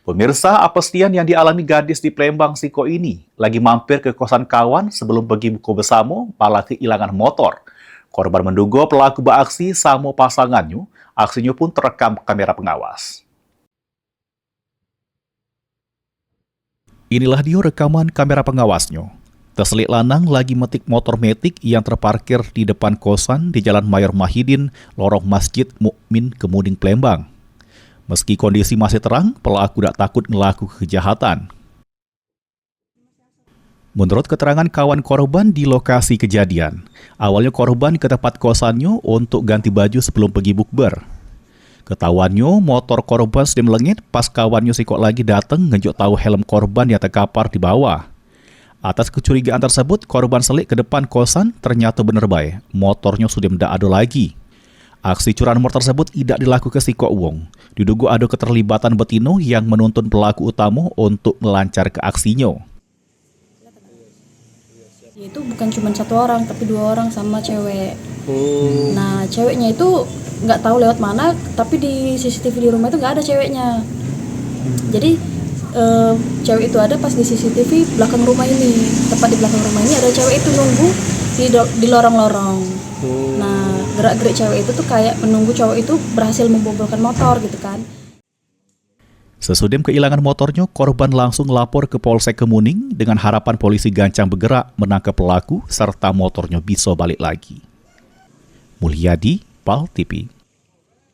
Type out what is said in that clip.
Pemirsa, apestian yang dialami gadis di Palembang Siko ini lagi mampir ke kosan kawan sebelum pergi buku bersama malah kehilangan motor. Korban menduga pelaku beraksi sama pasangannya, aksinya pun terekam kamera pengawas. Inilah dia rekaman kamera pengawasnya. Terselit lanang lagi metik motor metik yang terparkir di depan kosan di Jalan Mayor Mahidin, lorong Masjid Mukmin Kemuning, Palembang. Meski kondisi masih terang, pelaku tidak takut melakukan kejahatan. Menurut keterangan kawan korban di lokasi kejadian, awalnya korban ke tempat kosannya untuk ganti baju sebelum pergi bukber. Ketahuannya, motor korban sedang melengit pas kawannya Siko lagi datang ngejuk tahu helm korban yang terkapar di bawah. Atas kecurigaan tersebut, korban selik ke depan kosan, ternyata benar baik, motornya sudah tidak ada lagi. Aksi curanmor tersebut tidak dilakukan Siko Wong. Diduga ada keterlibatan Betino yang menuntun pelaku utama untuk melancar ke aksinya. Itu bukan cuma satu orang, tapi 2 orang sama cewek. Nah, ceweknya itu nggak tahu lewat mana, tapi di CCTV di rumah itu nggak ada ceweknya. Jadi cewek itu ada pas di CCTV belakang rumah ini, tepat di belakang rumah ini ada cewek itu nunggu di lorong-lorong. Nah, gerak-gerik cewek itu tuh kayak menunggu cowok itu berhasil membobolkan motor gitu kan. Sesudah kehilangan motornya, korban langsung lapor ke Polsek Kemuning dengan harapan polisi Gancang bergerak menangkap pelaku serta motornya bisa balik lagi. Mulyadi, PAL TV.